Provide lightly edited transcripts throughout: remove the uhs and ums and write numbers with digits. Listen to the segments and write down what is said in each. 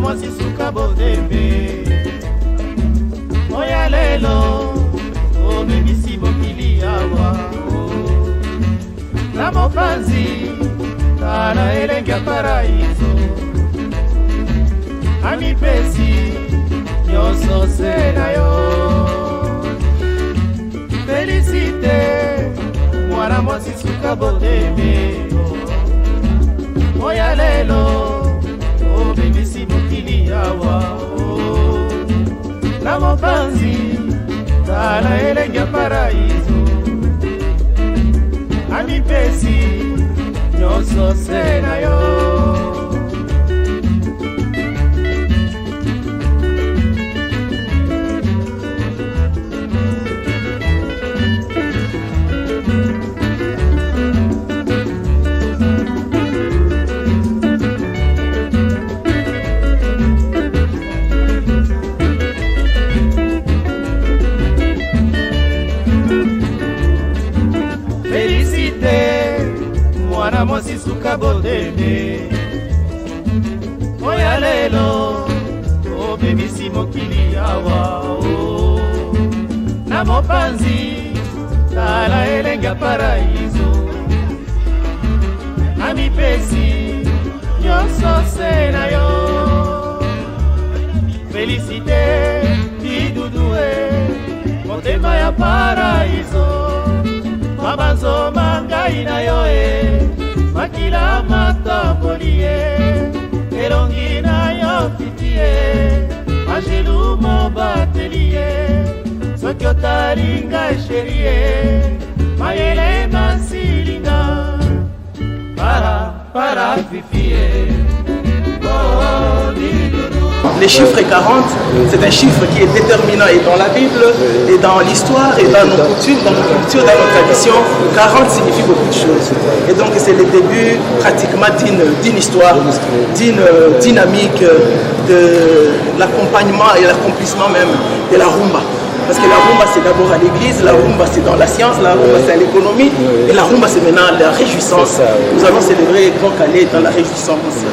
mwasi suka botembe oya lelo omemisi mokili awa na mopanzi tala elenge ya paraiso amipesi nyonso se na yo felicite mwana mwasi suka botembe oya lelo omemisi mokili awa na mopanzi tala elenge ya paraiso amipesi nyonso se na yo. Mwana mwasi suka botembe oya lelo omemisi mokili awa na mopanzi tala elenge ya paraiso amipesi nyonso se na yo felicite bidudue motema ya paraiso mabanzoma ngai na yo makila matamboli elongi na yo fiti angelu mobateli soki otali ngai sheri mayele masilinga para fifi Les chiffres 40, c'est un chiffre qui est déterminant et dans la Bible, et dans l'histoire, et dans nos coutumes, dans nos cultures, dans nos traditions. 40 signifie beaucoup de choses. Et donc c'est le début pratiquement d'une histoire, d'une dynamique, de l'accompagnement et l'accomplissement même de la rumba. Parce que la rumba c'est d'abord à l'église, la rumba c'est dans la science, la rumba c'est à l'économie, et la rumba c'est maintenant la réjouissance. Nous allons célébrer Grand Calais dans la réjouissance.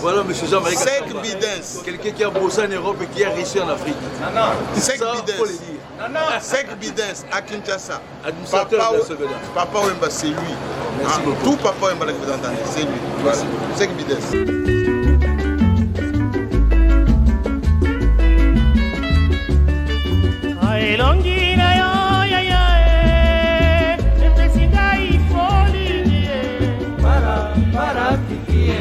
Voilà, monsieur Jean-Marie Sek Bidens. Quelqu'un qui a bossé en Europe et qui a réussi en Afrique. Sek Ça, faut le Bidens. dire. Sek Bidens à Kinshasa. Administrateur de la secondaire. Papa Wemba, c'est lui. Merci beaucoup. Tout Papa Wemba que vous entendez, c'est lui. Merci. Sek Bidens. elongi na yo yaya epesinga ifolingi para fifi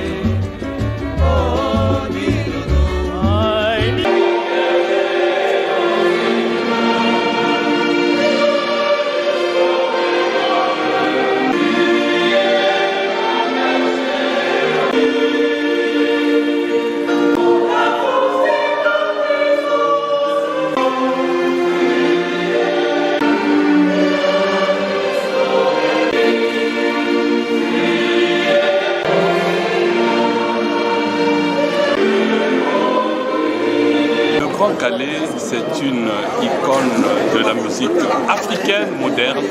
Grand Calais, c'est une icône de la musique africaine moderne,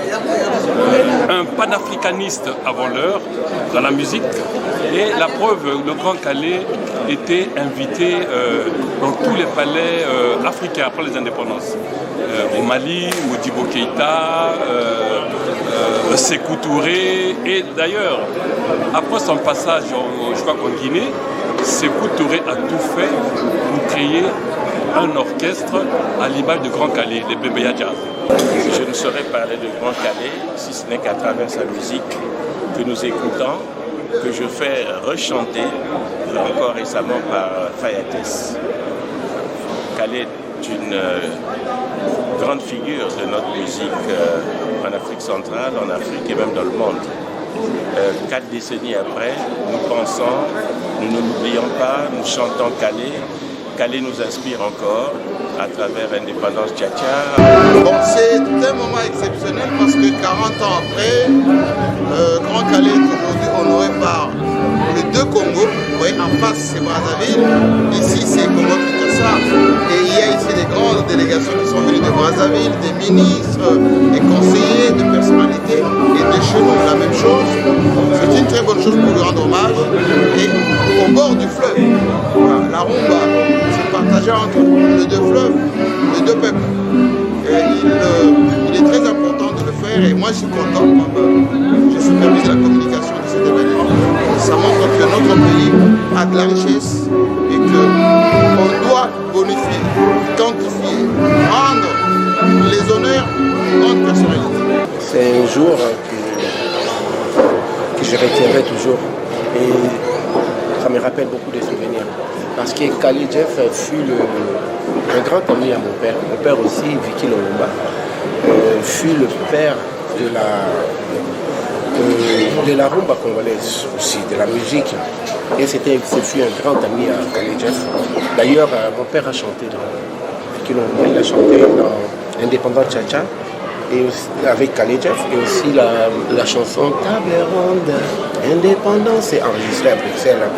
un panafricaniste avant l'heure dans la musique. Et la preuve, le Grand Calais était invité dans tous les palais africains après les indépendances. Au Mali, Modibo Keïta, Sékou Touré. Et d'ailleurs, après son passage, je crois qu'en Guinée, Sékou Touré a tout fait pour créer un orchestre à l'image de Grand Calais, les Bebeya Jazz. Je ne saurais parler de Grand Calais si ce n'est qu'à travers sa musique que nous écoutons, que je fais rechanter encore récemment par Fayates. Calais est une grande figure de notre musique en Afrique centrale, en Afrique et même dans le monde. 4 décennies après, nous pensons, nous ne l'oublions pas, nous chantons Calais. Calais nous inspire encore à travers Indépendance Tcha-Tcha. Bon, c'est un moment exceptionnel parce que 40 ans après, Grand Calais est aujourd'hui honoré par les deux Congos. Vous voyez, en face c'est Brazzaville, ici c'est Congo-Kinshasa. Et il y a ici des grandes délégations qui sont venues de Brazzaville, des ministres, des conseillers, de personnalités et de chez nous la même chose. C'est une très bonne chose pour lui rendre hommage. Et au bord du fleuve, voilà, la rumba, c'est partagé entre les deux fleuves, les deux peuples. Et il est très important de le faire et moi je suis content comme je supervise la communication de cet événement. Ça montre que notre pays a de la richesse et qu'on doit bonifier, quantifier, rendre les honneurs aux grandes personnalités. C'est un jour que je retiendrai toujours et ça me rappelle beaucoup de souvenirs. Parce que Kali Jeff fut un grand ami à mon père. Mon père aussi, Vicky Lolomba, fut le père de la rumba congolaise aussi, de la musique. Et ce fut un grand ami à Kali Jeff. D'ailleurs, mon père a chanté dans Vicky Lolomba, il a chanté dans Indépendance Tcha-Tcha et aussi, avec Kali Jeff, et aussi la chanson Table Ronde, Indépendance, est enregistrée à Bruxelles.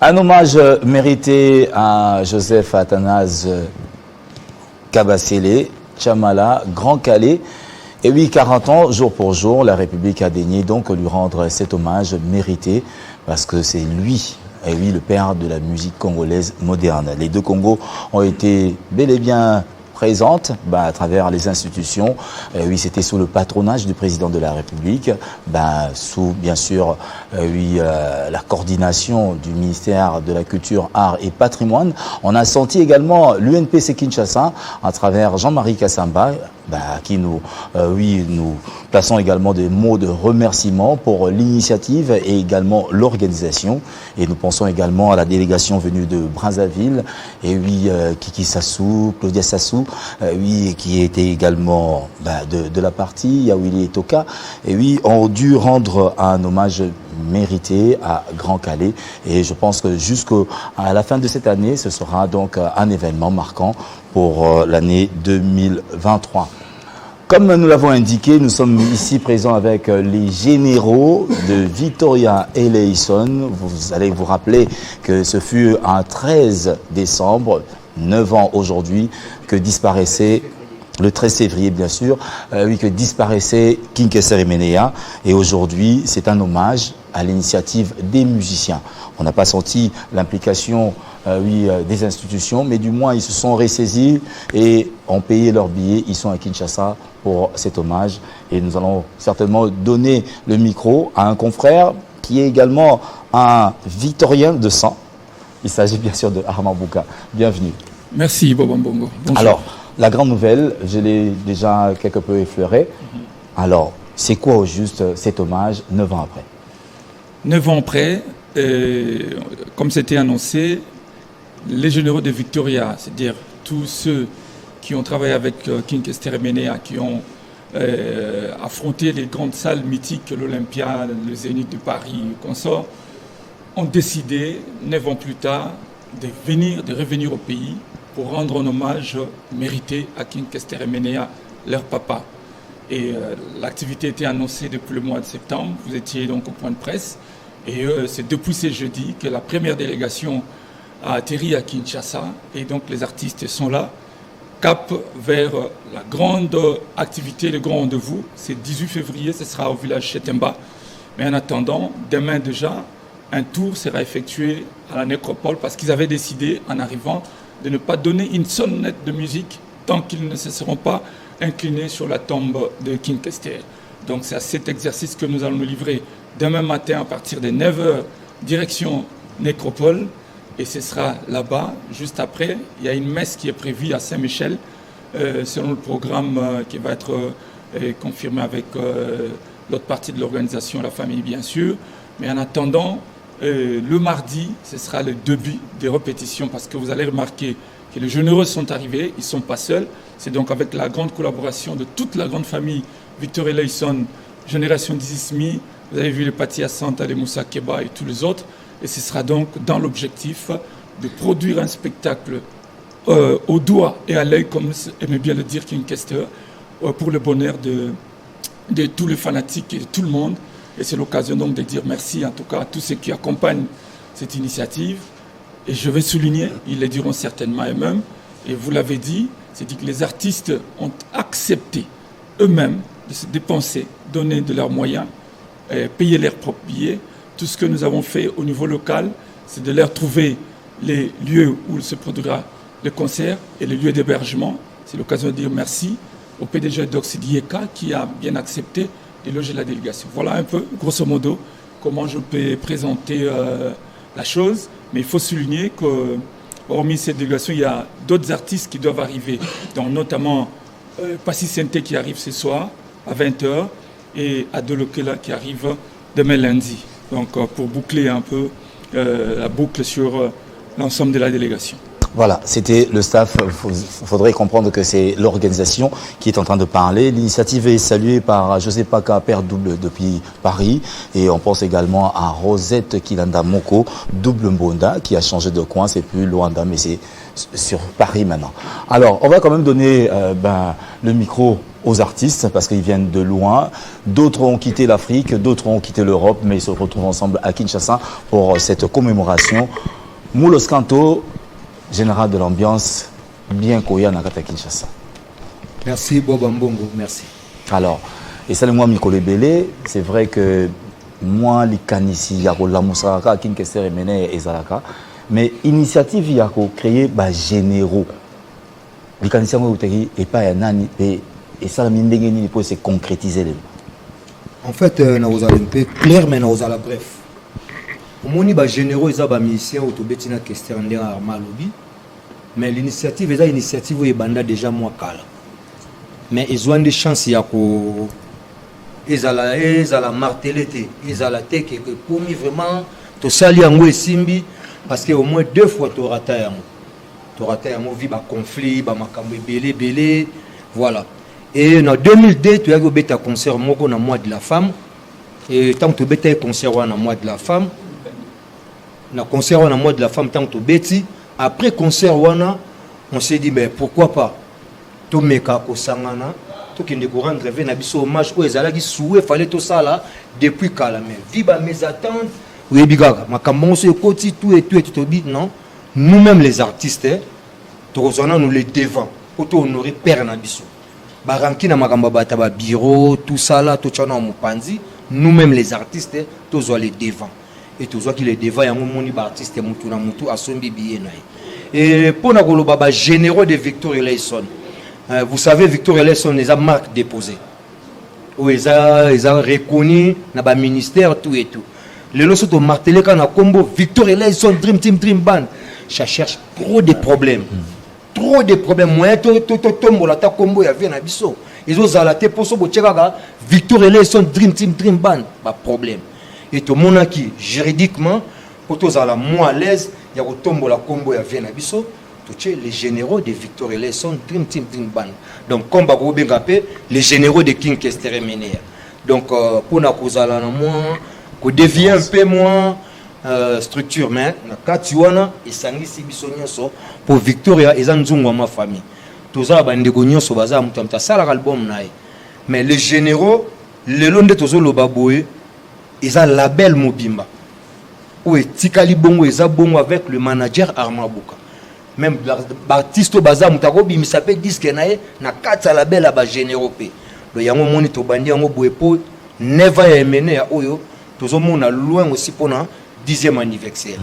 Un hommage mérité à Joseph Athanase Kabasele, Chamala, Grand Calais. Et oui, 40 ans, jour pour jour, la République a daigné donc lui rendre cet hommage mérité parce que c'est lui, et oui, le père de la musique congolaise moderne. Les deux Congos ont été bel et bien présentes à travers les institutions. Oui, c'était sous le patronage du président de la République, sous bien sûr la coordination du ministère de la Culture, Arts et Patrimoine. On a senti également l'UNPC Kinshasa à travers Jean-Marie Kassamba, à qui nous plaçons également des mots de remerciement pour l'initiative et également l'organisation. Et nous pensons également à la délégation venue de Brazzaville, et oui, Kiki Sassou, Claudia Sassou, qui était également de la partie, Yawili et Toka, et oui, ont dû rendre un hommage mérité à Grand Calais. Et je pense que jusqu'à la fin de cette année, ce sera donc un événement marquant pour l'année 2023. Comme nous l'avons indiqué, nous sommes ici présents avec les généraux de Victoria Eleison. Vous allez vous rappeler que ce fut un 13 décembre, 9 ans aujourd'hui, que disparaissait, le 13 février bien sûr, que disparaissait King Seremenea. Et aujourd'hui, c'est un hommage à l'initiative des musiciens. On n'a pas senti l'implication des institutions, mais du moins ils se sont ressaisis et ont payé leurs billets. Ils sont à Kinshasa pour cet hommage. Et nous allons certainement donner le micro à un confrère qui est également un Victorien de sang. Il s'agit bien sûr de Armand Bouka. Bienvenue. Merci Bobo Mbongo. Bonjour. Alors, la grande nouvelle, je l'ai déjà quelque peu effleurée. Alors, c'est quoi au juste cet hommage 9 ans après? 9 ans après, comme c'était annoncé, les généraux de Victoria, c'est-à-dire tous ceux qui ont travaillé avec King Seremenea, qui ont affronté les grandes salles mythiques, l'Olympia, le Zénith de Paris, consorts, ont décidé, 9 ans plus tard, de revenir au pays pour rendre un hommage mérité à King Seremenea, leur papa. Et l'activité était annoncée depuis le mois de septembre. Vous étiez donc au point de presse. Et c'est depuis ce jeudi que la première délégation a atterri à Kinshasa. Et donc les artistes sont là, cap vers la grande activité, le grand rendez-vous. C'est 18 février, ce sera au village Chetemba. Mais en attendant, demain déjà, un tour sera effectué à la nécropole parce qu'ils avaient décidé, en arrivant, de ne pas donner une sonnette de musique tant qu'ils ne se seront pas inclinés sur la tombe de King Kester. Donc c'est à cet exercice que nous allons nous livrer demain matin à partir de 9h, direction nécropole. Et ce sera là-bas, juste après. Il y a une messe qui est prévue à Saint-Michel, selon le programme qui va être confirmé avec l'autre partie de l'organisation, la famille bien sûr. Mais en attendant, le mardi, ce sera le début des répétitions parce que vous allez remarquer que les généreux sont arrivés, ils ne sont pas seuls. C'est donc avec la grande collaboration de toute la grande famille Victor Eleison, Génération d'Isismi, vous avez vu les Patia Santa, les Moussa Keba et tous les autres. Et ce sera donc dans l'objectif de produire un spectacle au doigt et à l'œil, comme aimait bien le dire King Kester, pour le bonheur de tous les fanatiques et de tout le monde. Et c'est l'occasion donc de dire merci en tout cas à tous ceux qui accompagnent cette initiative. Et je vais souligner, ils le diront certainement eux-mêmes, et vous l'avez dit, c'est dit que les artistes ont accepté eux-mêmes de se dépenser, donner de leurs moyens, payer leurs propres billets. Tout ce que nous avons fait au niveau local, c'est de leur trouver les lieux où se produira le concert et les lieux d'hébergement. C'est l'occasion de dire merci au PDG d'Oxidieka qui a bien accepté de loger la délégation. Voilà un peu, grosso modo, comment je peux présenter la chose. Mais il faut souligner que, hormis cette délégation, il y a d'autres artistes qui doivent arriver, donc notamment Passi Sente qui arrive ce soir à 20h et Adolokela qui arrive demain lundi. Donc pour boucler un peu la boucle sur l'ensemble de la délégation. Voilà, c'était le staff. Il faudrait comprendre que c'est l'organisation qui est en train de parler. L'initiative est saluée par José Paca, père double depuis Paris. Et on pense également à Rosette Kilanda Moko, double Mbonda, qui a changé de coin. C'est plus Luanda, mais c'est sur Paris maintenant. Alors, on va quand même donner le micro aux artistes parce qu'ils viennent de loin. D'autres ont quitté l'Afrique, d'autres ont quitté l'Europe, mais ils se retrouvent ensemble à Kinshasa pour cette commémoration. Moulos Kanto, général de l'ambiance, bien koya nakata Kinshasa. Merci Boba Mbongo, merci. Alors, et ça le moi Mikolo Belé, c'est vrai que moi les kanisi yako la musaka King Kester Emene et Zalaka, mais initiative yako créer généraux. Les kanisi ngo uteki et pas nani et ça la mindenge ni pour se concrétiser. En fait, na ozala un peu clair mais na ozala bref. Omoni généraux ils ba musiciens autobetina Kester ndera armalobi. Mais l'initiative est une initiative où banda déjà moi kala. Mais ils ont des chances yako ils ala martelete, ils ala teke que pour moi vraiment to sali yango esimbi parce que au moins 2 fois to rata yango vi ba conflit ba makambo belé voilà. Et en 2002 tu as eu un concert moko na mois de la femme et tant que tu beta concert na mois de la femme na concert na mois de la femme tant que tu beti après concert wana on s'est dit mais pourquoi pas to meka ko sangana to kende ko rendre na biso hommage o ezala ki soué fallait tout ça là depuis kala mais viba mes attentes oui bigaga makambo so ekoti tout et to bi non nous-mêmes les artistes tozona nous les devant pour to honorer père na biso baranki na makambo bata ba bureau tout ça là to tchana mopanzi nous-mêmes les artistes tozo les devant et tozo qui les devant yango moni ba artiste mutu na mutu asombi biye na et pour na koloba ba généraux de Victor Eleison. Vous savez Victor Eleison les a marque déposée où ils ont reconnu na ba ministère tout et tout les loso to martelé quand na combo Victor Eleison Dream Team Dream Band ça cherche trop de problèmes moyen to tombola ta combo ya vient na biso ils ont zalaté pour so bocheka Victor Eleison Dream Team Dream Band pas problème et to monaki juridiquement pour tous à la moins à l'aise il y a tombola combo ya vient na biso les généraux de Victor Eleison Dream Team Dream Band donc comme ba ko bengapé les généraux de King Kester Menea donc pour na kozala na moins ko dévier un peu moins structure mais na katiwana esangisi biso nyonso pour Victoria ezanzungu ma famille toza ba ndeko nyonso baza mutamta sala album nae mais les généraux le long de tozo lobaboé ils ont label mobimba ou etikali bongo eza bongo avec le manager Armabuka même l'artiste baza mutako bimisa pe disque nae na kata label ba généraux pe le yango moni to bandi yango boepo never ya mené ya oyo tozo mona loin aussi pona 10e anniversaire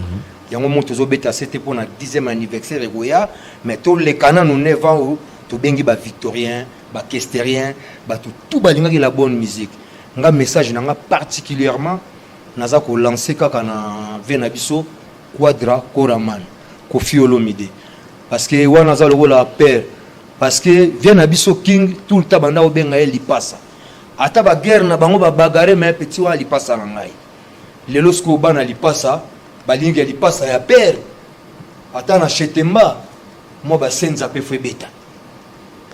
yango mo tozo beta c'était pona 10e anniversaire egoya mais to les canons nous never ou to bengi ba victorien ba kesterien ba tout balinga ki la bonne musique nga message nanga particulièrement naza ko lancer kaka na venabiso Quadra Koraman Koffi Olomide parce que wana za logo la père parce que venabiso king tout le temps banda obenga eli passa ata ba guerre na bango ba bagarre mais petit wa li passa na ngai lelo sko bana li passa balingi li passa ya père ata na chetemba mo ba senza pe fwe beta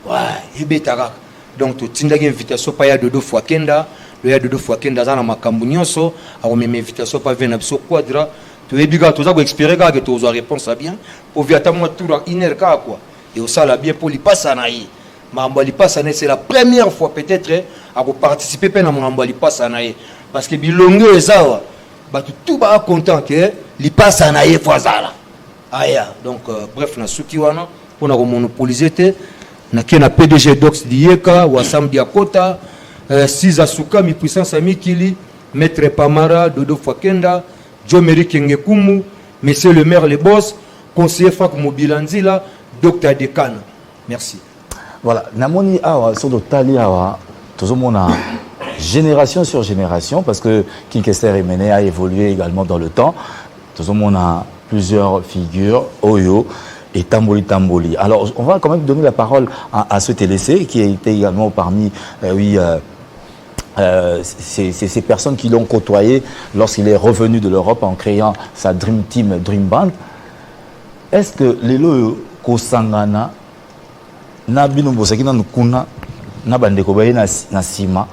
ouais beta kaka donc to tindaki invitation pa ya dodo fois kenda le ya dodo fois kenda za na makambu nyonso a même invitation pa venabiso Quadra to ebiga to za ko espérer kaka to zo réponse bien pour via ta mo tour une heure kaka quoi et au sala bien pour li passa na yi Mambali Passane, c'est la première fois peut-être à participer à Mambali Passane parce que Bilongo et Zawa, tout le monde content que li Passane Fazala. Aya, donc bref, na Sukiwana, on a monopolisé, na kena PDG Dox Dieka, Wasam Diakota, Siza Suka, mi puissance ami Kili, Maître Pamara, Dodo Fakenda, Jomeri Kengekumu, Monsieur le maire, le boss, conseiller Fak Mobilanzila, Docteur Dekana. Merci. Voilà, namoni awa sur le tali awa tout le monde a génération sur génération parce que King Kester Emene a évolué également dans le temps. Tout le monde a plusieurs figures, Oyo et Tamboli. Alors on va quand même donner la parole à ce TLC qui a été également parmi ces personnes qui l'ont côtoyé lorsqu'il est revenu de l'Europe en créant sa Dream Team, Dream Band. Est-ce que les lots Kosangana na bino bosaki na nkuna na bandeko baye na sima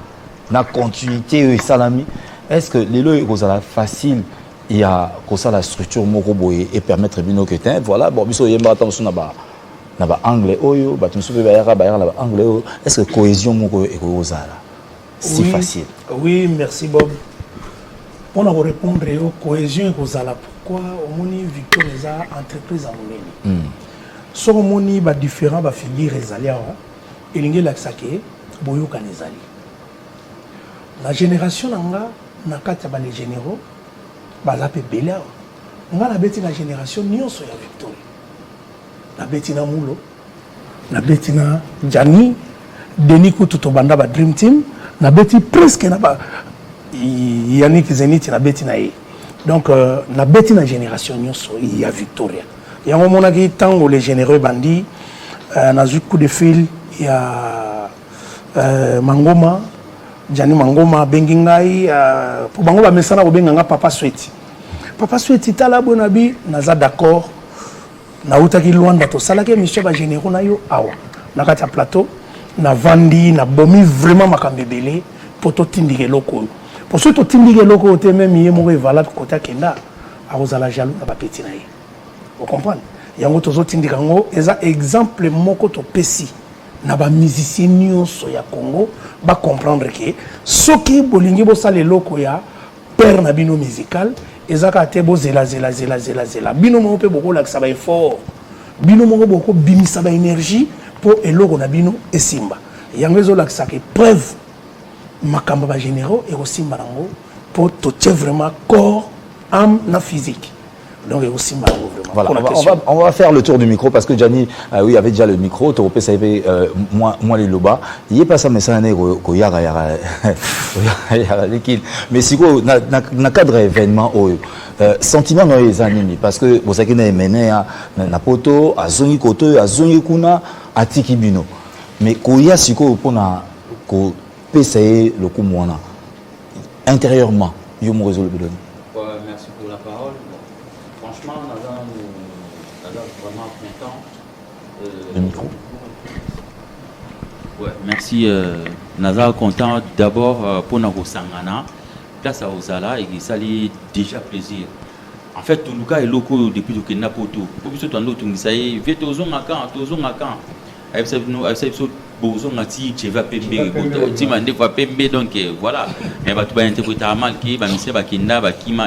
na continuité et salami est-ce que lelo ekozala facile ya kosala structure moko boye et permettre bino que voilà bon biso yemba tamso na ba anglais oyo ba tumso pe ba yaka ba anglais oyo est-ce que cohésion moko ekozala si facile? Oui, merci Bob. Pour nous répondre aux cohésion ekozala pourquoi au moni Victor les entreprise en monnaie. So moni ba différents ba figure ezalia et lingi laksake boyo kanezali la génération nanga na kata ba les généraux ba za pe bela nga na beti na génération nyonso ya Victor na beti na mulo na beti na Jani Denis Kutu to banda ba Dream Team na beti presque na ba Yannick Zenith na beti na ye donc na beti na génération nyonso ya Victoria. Il y a un moment qui tango les généreux bandits, na coup de fil, il y a Mangoma, Jani Mangoma, Bengingai, pour Mangoma Messana ou Benganga Papa Sweti. Papa Sweti tala bonabi, naza d'accord, na utaki Luanda to salake monsieur ba généraux na yo awa. Na kata plateau, na vandi, na bomi vraiment makambebele pour to tindike loko. Pour ceux to tindike loko te même yé mo valable kota kenda, a ozala jaloux na ba petit na ye. Vous comprenez? Yango tozo tindika ngo eza exemple moko to pesi na ba musicien nyonso ya Congo ba comprendre que soki bolingi bo sala loko ya père na bino musical eza ka te bo zela bino mo pe boko la ça va effort bino mo boko bimisa ba énergie pour eloko na bino esimba yango ezo la ça que preuve makamba ba généraux et aussi marango pour to vraiment corps âme na physique. Donc, aussi voilà, on va faire le tour du micro parce que Gianni oui, avait déjà le micro. Moi les loba. Il est pas ça mais ça n'est mais si quoi na cadre événement sentiment dans les animés parce que vous savez que mené na poto azongi koto azongi kuna atiki bino mais koya siko pona ko pessayer le coup mona intérieurement yo mo résoudre le merci pour la parole. Franchement, on est vraiment content. Le micro. Ouais, merci. Nazar content d'abord pour Nago Sangana, place à Ozala et ça lui déjà plaisir. En fait, tout le cas est local depuis que Napoto. Pour que tu aies l'autre, ça y est, viens aux Zongakan, Bozo ngati cheva pembe ti mande fa pembe donc voilà mais ba tuba interpréter mal ki ba mise ba kinda ba kima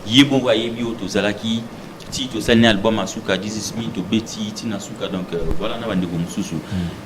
yebo wa yebi to zalaki ti to sani album asuka 16000 to beti ti na suka donc voilà na bande ko mususu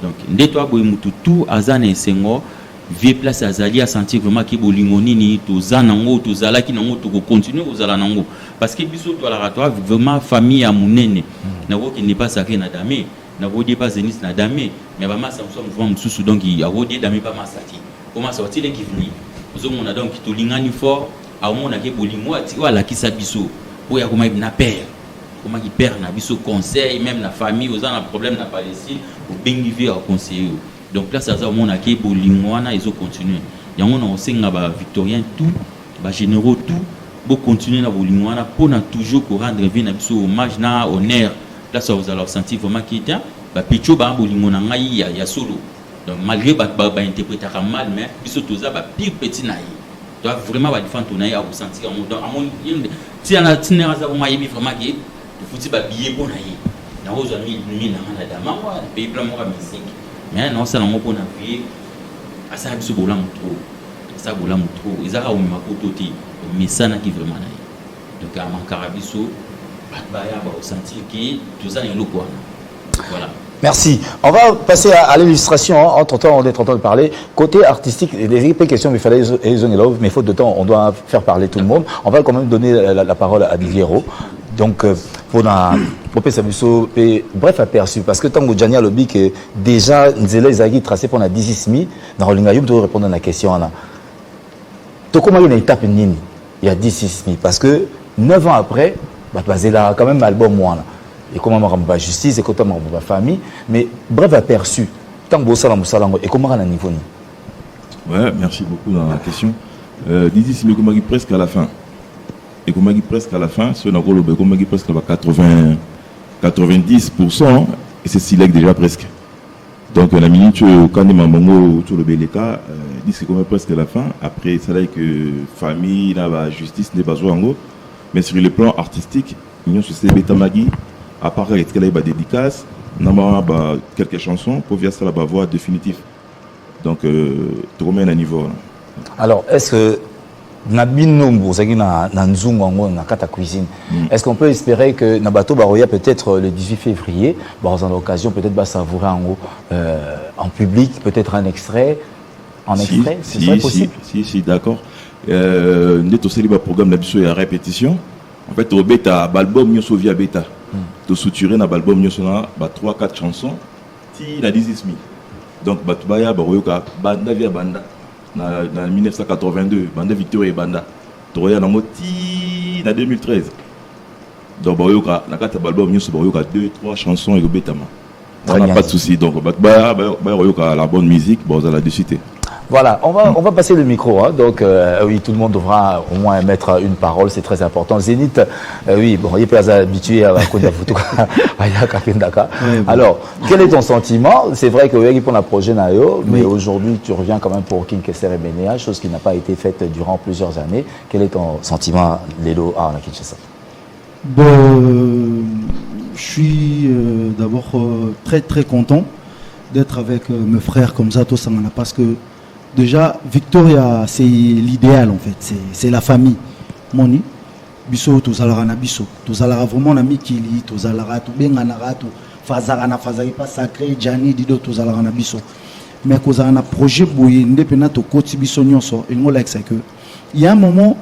donc ndeto aboy mutu tout azana sengo vie place azali a sentir vraiment ki bolingo nini to zana ngo to zalaki nango to ko continuer ko zala nango parce que biso to la ratoire vraiment famille à munene na ko qui n'est pas sacré na dame na vodé pas zenis na dame mais ba masa so mouvement mususu donc il a vodé dame pas masati comment sortir les qui venir ozo mona donc to lingani fort a mona ke bolingo ati wala ki sa biso pour ya comment na père comment qui perd na biso conseil même la famille aux un problème na Palestine au bengi vie au conseiller donc là ça za mona ke bolingo wana ils ont continuer yango na osenga ba victorien tout ba généraux tout bo continuer na bolingo wana pour na toujours ko rendre vie na biso hommage na honneur. Là, ça vous allez sentir vraiment qu'il y a un picho bolingo na ngai ya solo. Donc malgré ba interpréter mal mais biso toza ba pire petit naï. Tu dois vraiment ba défendre ton naï à ressentir donc à mon si on a tinera za vraiment yemi vraiment que tu fouti ba billet bon naï. Na ozo mi na dama wa pays plan mo musique. Mais non ça na mo pona vie asa biso bola mutro. Ça bola mutro. Ezaka o makoto ti mais ça na qui vraiment naï. Donc à mankarabiso voilà. Merci. On va passer à l'illustration. Entre-temps, on est en train de parler. Côté artistique, des questions, mais il fallait mais faute de temps, on doit faire parler tout le monde. On va quand même donner la parole à Diviero. Donc, pour bref aperçu, parce que tant que Gianni a lobby que déjà, Nzela Izagi tracé pour la 16 dans Rolingayum, tu dois répondre à la question. Tu comment il y a une étape il y a 16 000 parce que 9 ans après, basé là quand même album moi et comment on va justice et comment on va famille mais bref aperçu tant que ça et comment on a niveau ouais merci beaucoup dans la question Didi mais comment presque à la fin et comment presque à la fin sur na golo comment presque à 90% et c'est Silek déjà presque donc la minute quand on mango tout le beleka dit c'est comment presque à la fin après ça là que famille la justice n'est pas joué en gros. Mais sur le plan artistique, nous sommes Beta Magui, à part qu'il y a des dédicaces, nous avons quelques chansons pour faire ça la voix définitive. Donc, tu remets un niveau. Alors, est-ce que est-ce qu'on peut espérer que Nabato Baroya peut-être le 18 février, dans l'occasion peut-être savourer en public, peut-être un extrait, ce serait possible? Si, d'accord. Nous avons un programme de répétition. En fait, au bêta, l'album nous via bêta. De soutirer dans l'album nous avons 3-4 chansons. Qui n'a 18 000. Donc, Batubaya, Baroyoka, Banda via Banda. Dans 1982, Banda Victoria et Banda. Troya dans 2013. Donc, Baroyoka, dans l'album nous avons 2-3 chansons et bêta. On n'a pas de souci. Donc, Baroyoka, la bonne musique, vous allez la discuter. Voilà, on va passer le micro. Hein. Donc, oui, tout le monde devra au moins mettre une parole, c'est très important. Zénith, oui, bon, il est pas habitué à Alors, quel est ton sentiment? C'est vrai que oui, pour la projet Nayo, mais aujourd'hui, tu reviens quand même pour King Kester et Benea, chose qui n'a pas été faite durant plusieurs années. Quel est ton sentiment, Lélo, à Kinshasa? Je suis d'abord très très content d'être avec mes frères comme ça, tout ça, parce que déjà, Victoria, c'est l'idéal en fait, c'est la famille. Moni, biso, tous alara biso, tous alara vraiment ami qui lit, tous alara tout bien anara tout, fazarana fazari pas sacré, Gianni dido tous alara biso. Mais cause un projet bouillé, indépendant au côté biso nyonso, et moi là c'est que il y a un moment,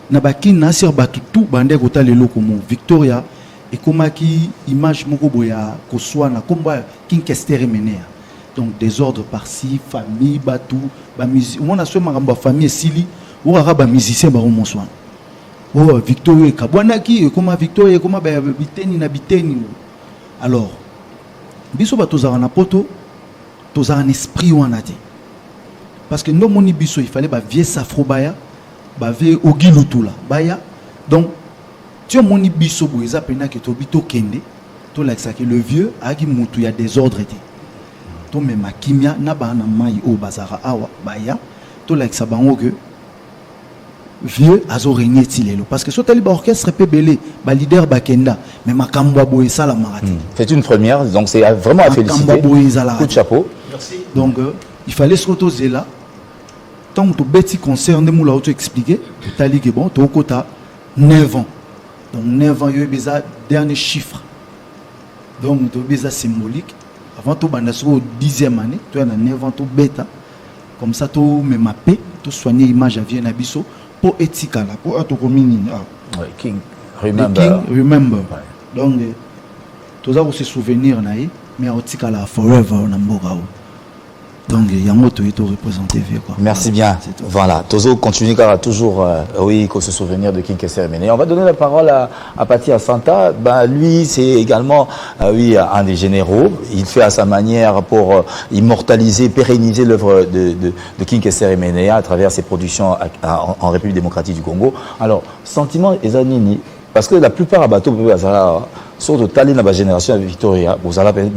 nabaki nasir batutu bande kota lelo comme Victoria et comment qui image moko boya ko soit na combat King Kester Menea. Donc désordre par-ci, famille, batou, ba musique. On a ce maramba famille sili, ou arabe musicien ba monsoin. Oh Victoria Kabwanaki, comment Victoria, comment biteni na biteni. Alors, biso ba tozara na poto, tozara un esprit ou anate. Parce que non moni biso, il fallait ba vie safro baya, ba vie ogilutula baya. Donc tu as moni biso boeza pena que to bito kende, to la que le vieux agi mutu ya désordre été. To me makimia na bana mai o bazara awa baya to like sabango que vieux azo régner tilelo parce que so tali ba orchestre pe belé ba leader bakenda mais makambo boye sala marati. C'est une première, donc c'est vraiment à féliciter. Coup de chapeau. Merci. Donc il fallait se retrouver là. Tant que tu bêtis concert de moula auto expliquer, tu as dit que bon, tu as quota 9 ans. Donc 9 ans, il y a eu dernier chiffre. Donc tu as eu symbolique. Avant tu as au 10e année, tu as 9 ans, tu bêta. Comme ça, tu as mappé, tu as soigné l'image à Vienne Abisso pour éthique là, pour être commun. King Remember. King Remember. Donc tu as aussi souvenir mais éthique là forever on a donc il y a un autre qui représenté. Merci bien. Voilà. Tozo continue car toujours oui qu'on se souvenir de King Kesser Mene. On va donner la parole à Pati Asanta. Ben lui c'est également oui un des généraux. Il fait à sa manière pour immortaliser, pérenniser l'œuvre de King Kesser Mene à travers ses productions en République démocratique du Congo. Alors sentiment Ezanini parce que la plupart à bateau surtout Tali na ba génération avec Victoria, vous allez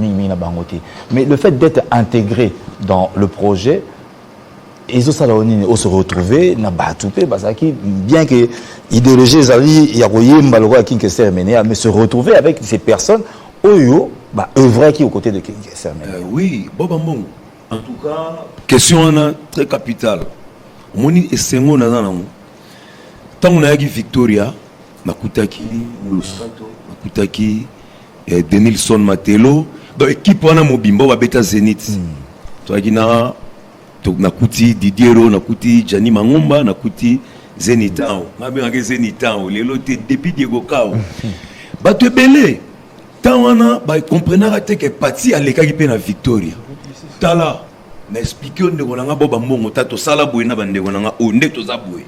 mais le fait d'être intégré dans le projet, ils ont se retrouver na batoupe parce que bien que idéologie zali yakoye mbalogo King Kesser Mene mais se retrouver avec ces personnes oyo ba œuvrer qui aux côtés de King Kesser Mene. Oui, Bobambong. En tout cas, question très capitale. Moni esengo na nango. Tant on a Victoria, nakutaki Mulusanto, nakutaki Denilson Matelo, donc équipe wana mobimbo ba beta Zenith. Toagina nakuti Didiero, nakuti Gianni Mangomba, nakuti Zenitao. Ngabe ngake Zenitao, lelo te depuis Diego Kao. Ba te belé. Tant wana ba comprendre te que parti aleka ki pe na Victoria. Tala na expliquer ndeko nanga boba mbongo tato sala boye na bandeko nanga o ndeto za boye.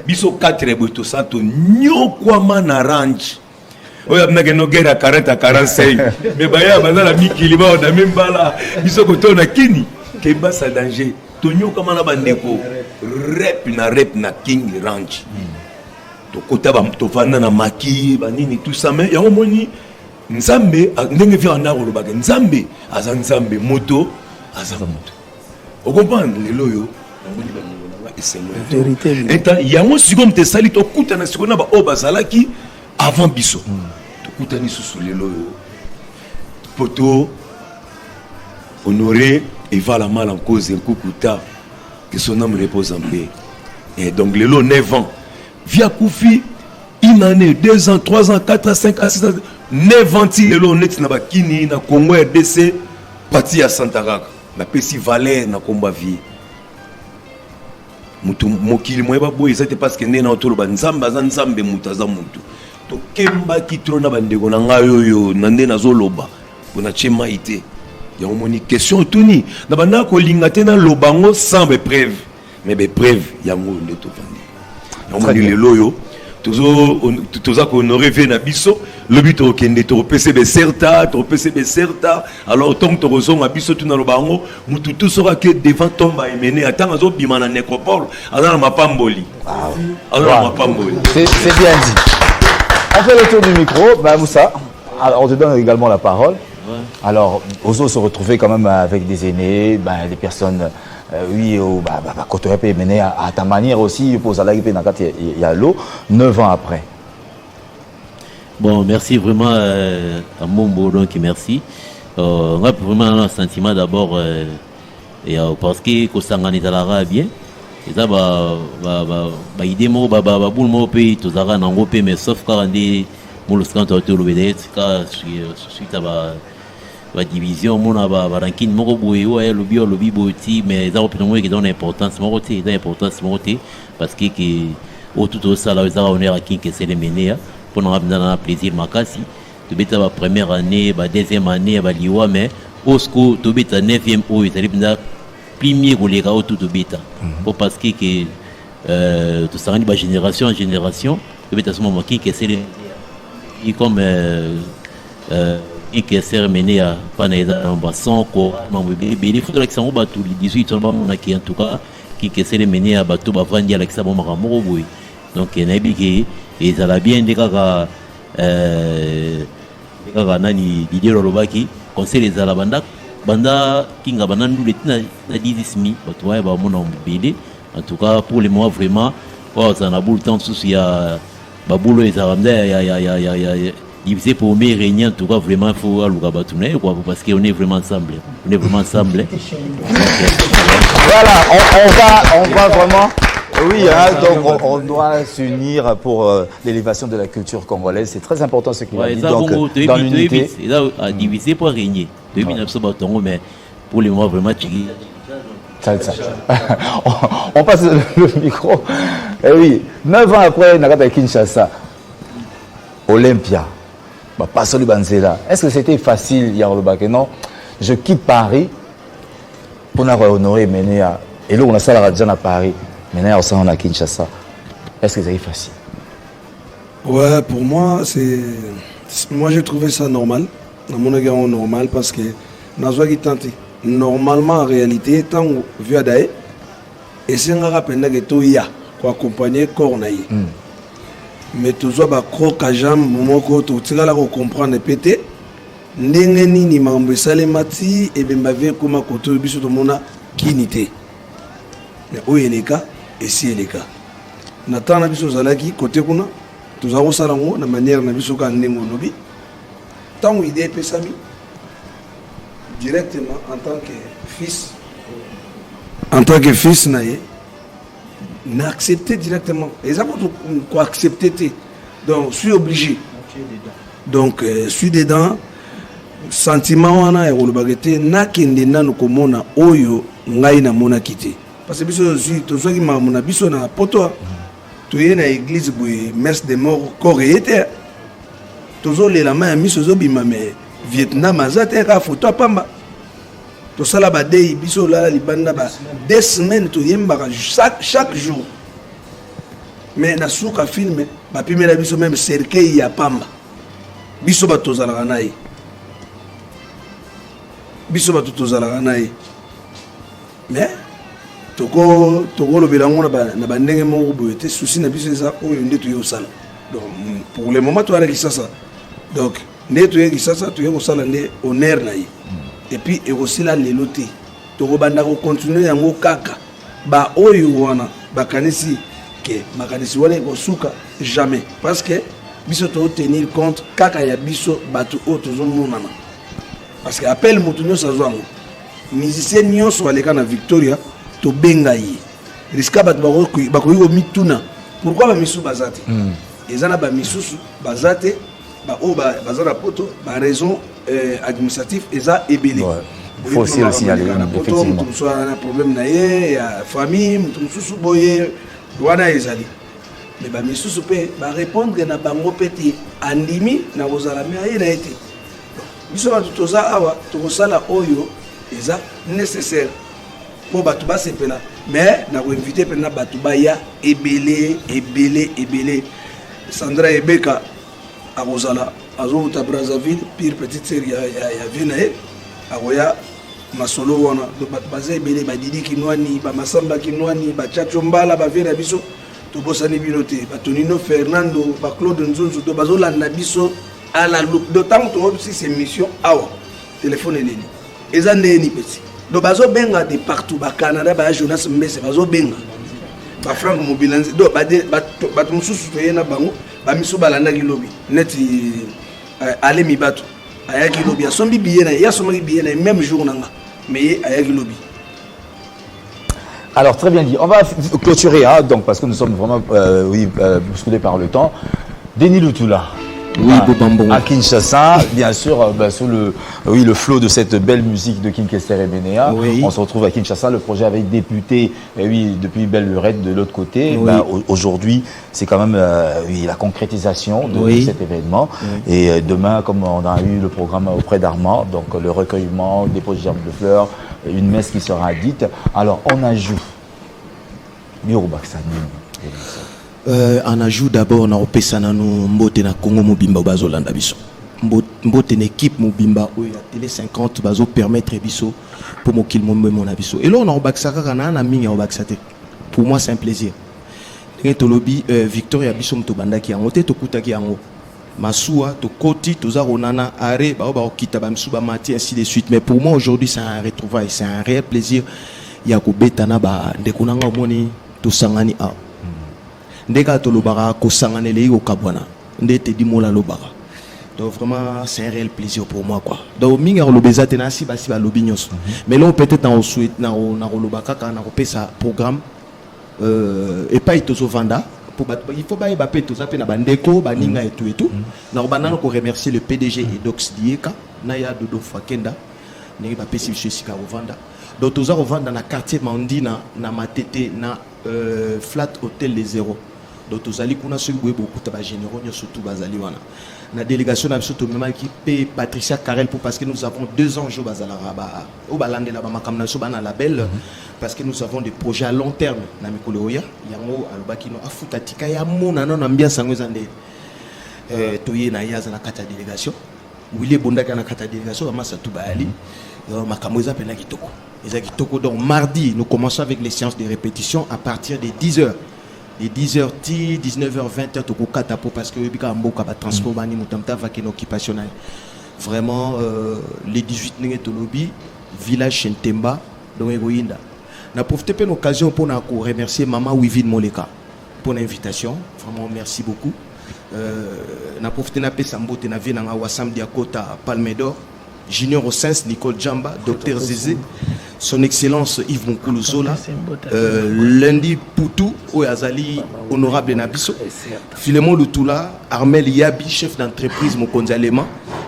Biso 4 boye to sato nyokwama na ranch. Oya mnake no guerre à 40 à 45. Mais baya bazala mikili ba na même bala biso ko na kini ke ba sa danger. To nyokwama na bandeko rep na King Ranch. To kota ba to vanda na maki ba nini tout ça mais ya omoni Nzambe ndenge vient en arolo baga Nzambe aza Nzambe moto aza moto. Vous comprenez les loyo vérité. Il y a un second te sali to kuta na sekona ba obazalaki avant biso. To kuta ni sous les loyo. Poto honorer et va la mal en cause un kukuta que son âme repose en paix. Et donc les loyo 9 ans via Koufi une année 2 ans 3 ans 4 ans 5 ans 6 ans 9 ans ti lelo net na bakini na Congo RDC parti à Santaraka na pesi valeur na combat vie mutu mokili moyeba boye c'était parce que nena otolo ba nzamba za nzambe mutaza mutu to kemba ki trona bandeko na ngayo yo na ndena zoloba bona chema ite ya omoni question tuni na banda ko linga tena lobango sans preuve mais be preuve yango ndeto vandi ya omoni lelo yo toza ko honorer ve na biso le but au kende to PCB certa alors tant to rozonga biso tu na lobango mutu tout sera que devant tomba emene atanga zo bima na nécropole azana mapamboli c'est bien dit. On fait le tour du micro Moussa, alors on te donne également la parole. Alors Ozo se retrouver quand même avec des aînés, des personnes oui, quand tu as mené à ta manière aussi, pour il y a l'eau, 9 ans après. Bon, merci vraiment à Mombo, donc merci. On a vraiment un sentiment d'abord, parce que Kosangani Talara bien. Et ça, idée mo boule mo pays, tout ça, n'en pays, mais sauf quand on dit, mon scan tu le vedette, suite à la division mon ranking moko boye ouais le boti mais ça opinion qui donne importance mon côté parce que tout ça là on est à King Kesser Mene pour nous avoir plaisir makasi to beta la première année deuxième année liwa mais osco to beta 9e o ezali benda premier kolega o tout beta pour parce que tout ça ni génération en génération to beta moment King Kesser comme qui est mené à Panaïda-Ambasson, il faut que l'Alexandre Batou, les 18 ans, en tout cas, qui est mené à Batou, Bavandi, Alexandre Maramoro. Donc, il y a et ils allaient bien des gars, Didier Rolobaki, conseil les Alabanda, Banda, King Abanandou, les 10 mi, en tout cas, pour les mois vraiment, oh ça n'a boule tant il y a baboulot et ça il faisait pour me réunir en tout cas vraiment il faut aller au quoi parce qu'on est vraiment ensemble voilà on va vraiment oui hein, donc on doit s'unir pour l'élévation de la culture congolaise, c'est très important ce qu'il a dit donc dans l'unité il a divisé pour régner 2009 mais pour le moment vraiment on passe le micro. Et oui, 9 ans après, Nakata Kinshasa, Olympia, Pasoli Banzela. Est-ce que c'était facile, Yarolobake? Non, je quitte Paris pour honorer Ménéa. Et là, on a ça à Paris. Ménéa, on a Kinshasa. Est-ce que c'était facile? Ouais, pour moi, moi j'ai trouvé ça normal. Dans mon égard, normal parce que Nazwa qui tenté. Normalement, en réalité, tant que vu à Daï, et c'est un rappel que tu as pour accompagner Cornaï. Mais tu as croc à jambe, moment que tu as comprendre pété, n'engeni ni mambe salemati et bien ma vie comme à côté de tout le monde qui n'était. Mais où est le cas et si est le cas. Nathan a vu ce zalaki côté qu'on a, tu as reçu la manière na biso ka nengo nobi. Tant que idée pesami. Directement en tant que fils n'a accepté directement et ça pour accepter donc je suis obligé donc je suis dedans sentiment wana ya kolobagete na kende nanu komona oyo ngai na mona kité parce que biso aussi to soki mamuna biso na poto to yé na église boye messe de mort corps était tozo le la main miso zo bimame Vietnam azate ka photo pamba to sala ba dei biso la libanda ba 2 semaines to yemba chaque jour mais na suka filme ba pimela biso même cercueil ya pamba biso ba tozala nayi biso ba tozala nayi mais toko lo bilango na ba ndenge mo boyete souci na biso ça oyo ndeto yo sala donc pour le moment to ara ki ça donc ndeto yo ki ça to yo sala ndé honneur nayi et puis et aussi là les lotés to banda ko continuer yango kaka ba oyo wana ba kanisi que makanisi wana ko suka jamais parce que biso to tenir compte kaka ya biso batu o to zonana parce que appel mutunyo sa zwango musicien nyonso aleka na Victoria to benga yi riska batu ba ko mituna pourquoi ba misu bazate ezana ba misusu bazate ba o bazana poto ba raison administratif eza ebele il faut aussi le signaler effectivement soit un problème na ye ya famille mutusu boye wana ezali mais ba misusu pe ba répondre na bango peti andimi na kozala me ye na été biso ba toza awa to kosala oyo eza nécessaire pour batu ba sepela mais na ko inviter pe na batu ba ya ebele Sandra Ebeka a kozala azo ta Brazzaville pire petite série ya vinae akoya masolo wana do bat bazé belé ba Didi Kinwani ba Masamba Kinwani ba Chacho Mbala ba vina biso to bosani binoté ba Tonino Fernando ba Claude Nzunzu do bazolanda biso à la loupe d'autant to aussi ces missions awa téléphone eleni ezande ni petit do bazo benga de partout ba Canada ba Jonas Mbese bazo benga ba Frank Mobilanzi do ba mususu to yena bango ba miso balanda kilobi neti ale mibato ayaki lobi asombi biyena ya somaki biyena même jour nanga mais ayaki lobi. Alors très bien dit, on va clôturer hein, donc parce que nous sommes vraiment bousculés par le temps. Denis Lutula. Oui, à Kinshasa, bien sûr, sous le flot de cette belle musique de King Kester et Ménéa. Oui. On se retrouve à Kinshasa, le projet avait débuté depuis Belle Lurette de l'autre côté. Oui. Aujourd'hui, c'est quand même la concrétisation de cet événement. Oui. Et demain, comme on a eu le programme auprès d'Armand, donc le recueillement, dépôt de germes de fleurs, une messe qui sera dite. Alors, on ajoute en ajout d'abord na opesana no mbote na Congo mobimba bazolanda biso mbote na équipe mobimba oyo ya télé 50 bazo permettre biso pour mokil momemo na biso et là on a obakisaka kana na mingi obakisate pour moi c'est un plaisir to lobby Victoria biso mto bandaki yango te to kutaki yango masua to koti to za ronana are ba okita ba msuba mati ainsi de suite mais pour moi aujourd'hui c'est un retrouvaille c'est un réel plaisir ya ko betana ba ndekunanga omoni to sangani a ndeka tolobara ko sanganele ko kabwana ndete dimola lobara. Donc vraiment c'est un réel plaisir pour moi quoi. Donc minga lobeza tenasi basi ba lobignos. Mais là peut-être en souhaite na lobaka kana ko pesa programme et pas itozo vanda pour il faut ba ba peto ça pe na bandeko baninga et tout. Na banana ko remercier le PDG Edox Dieka na ya Dodo Fakenda ndenge ba pesi monsieur Sika Vanda. Donc toza revendre dans le quartier Mandina na Matete na Flat Hotel Les Zéros. Donc tozali kuna ceux qui beaucoup de généraux surtout bazali wana. La délégation a surtout même qui paye Patricia Carrel pour parce que nous avons 2 ans au Bazalaraba au Balande là bas comme na label parce que nous avons des projets à long terme na mikoloya yango alobakino afutatika ya mona na ambiance ngozande toye na yaza na kata délégation Willy Bondaka na kata délégation amasa tubali makambo eza pena kitoko eza kitoko. Donc mardi nous commençons avec les séances de répétition à partir de 10h. De 10h, 19h, 20h, tu peux katapo parce que tu as transport, tu as une occupation. Vraiment, les 18 nègres de lobby, village Chentemba, donc Egoïnda. On a profité de l'occasion pour remercier Maman Wivine Moleka pour l'invitation. Vraiment, merci beaucoup. On a profité de Sambo, tu as vu dans Wassam Diakota, Palme d'Or, Junior Osens, Nicole Djamba, Dr Zézé, son excellence Yves Moukulu Zola, Lundi Poutou, Oyazali, honorable Nabiso, Philemon Lutoula, Armel Yabi, chef d'entreprise Mokonzalema,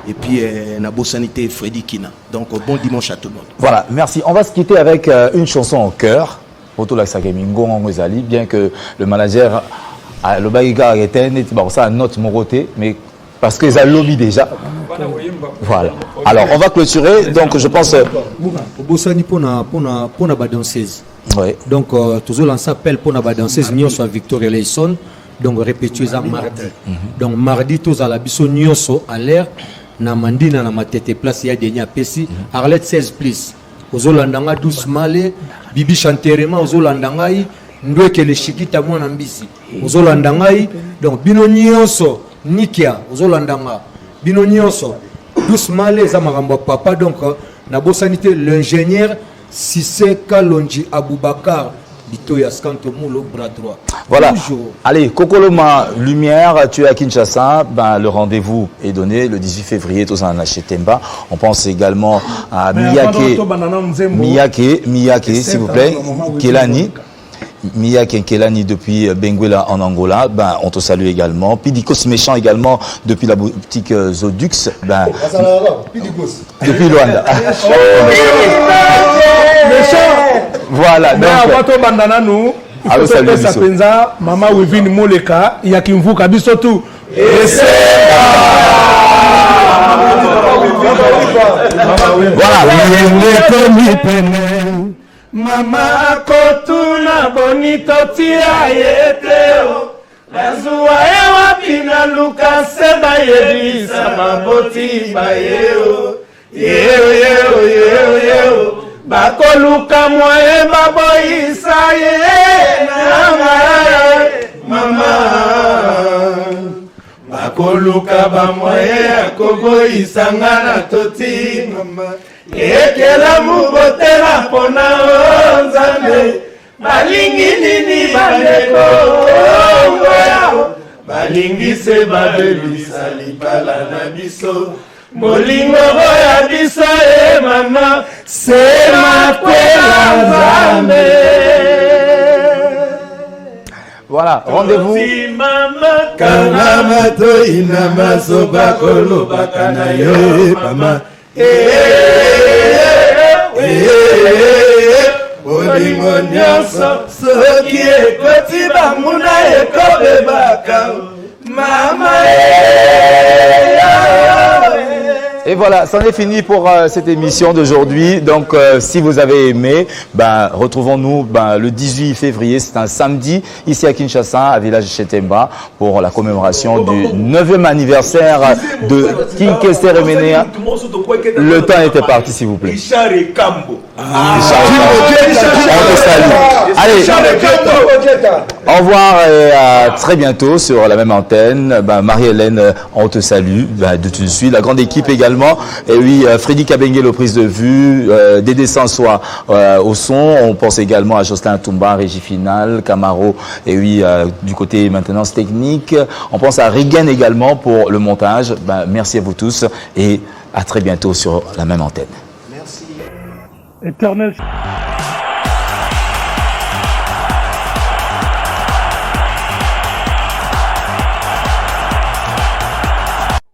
et puis Nabo Sanité Freddy Kina. Donc bon dimanche à tout le monde. Voilà, merci. On va se quitter avec une chanson en chœur, bien que le manager a le baïga arrêté, ça a note Moroté, mais parce que ça lobby déjà. Voilà. Alors, on va clôturer. Donc, je pense. Bossani pour la danseuse. Oui. Donc, toujours on s'appelle pour la danseuse, nous sommes Victoria Leison. Donc, répétez ça mardi. Donc, mardi, tous à la biso, nous sommes à l'air. Na mandina na matete place ya denya pesi. Arlette 16 plus. Ozolandanga doucement, Bibi Chanterema, Ozolandangai. Ndwe ke le shikita mwana mbisi. Ozolandangai. Donc, bino nyonso. Nikia, Ozolandanga, Bino Nyonso, doucement les amaramba papa, donc, Nabo Sanité, l'ingénieur Sissé Kalonji Aboubakar, Bito Yaskanto Moulo, bras droit. Voilà. Bonjour. Allez, Kokoloma, lumière, tu es à Kinshasa. Ben, le rendez-vous est donné le 18 février, tous en Achetemba. On pense également à Miyake, s'il vous plaît, Kelani. Miyake Kelani depuis Benguela en Angola, ben, on te salue également. Pidikos Méchant également depuis la boutique Zodux. Ben, depuis Luanda. Voilà. Donc, alors, salut, Maman Wivine Moleka, Yakimvuka Bisotu. Mama kotuna bonito tia yeteo Lazua ewa pina luka seba yebisa maboti bayo Yeo Bako luka mwae babo isa ye Mama Bako luka ba mwae akobo isa ngana toti mama Ekela mubotela pona onzambe Balingi nini bandeko Balingi se babelisa libala na biso Molingo ya biso mama Se makwela nzambe Voilà, rendez-vous. Kana mato ina masoba kolo bakana yo mama Olingo nyonso soki ekoti bamuna ekobebaka mama Et voilà, c'en est fini pour cette émission d'aujourd'hui. Donc, si vous avez aimé, ben, retrouvons-nous le 18 février, c'est un samedi, ici à Kinshasa, à Village Chetemba, pour la commémoration du 9e anniversaire de King Kester Emenea. Le temps était parti, s'il vous plaît. Richard et Cambo. On te salue. Allez, au revoir et à très bientôt sur la même antenne. Ben, Marie-Hélène, on te salue. Ben, de tout de suite, la grande équipe également. également. Et oui, Freddy Kabengel aux prises de vue, Dédé Sansoa au son. On pense également à Jocelyn Toumba, régie finale, Camaro, et oui, du côté maintenance technique. On pense à Regan également pour le montage. Ben, merci à vous tous et à très bientôt sur la même antenne. Merci. Éternel.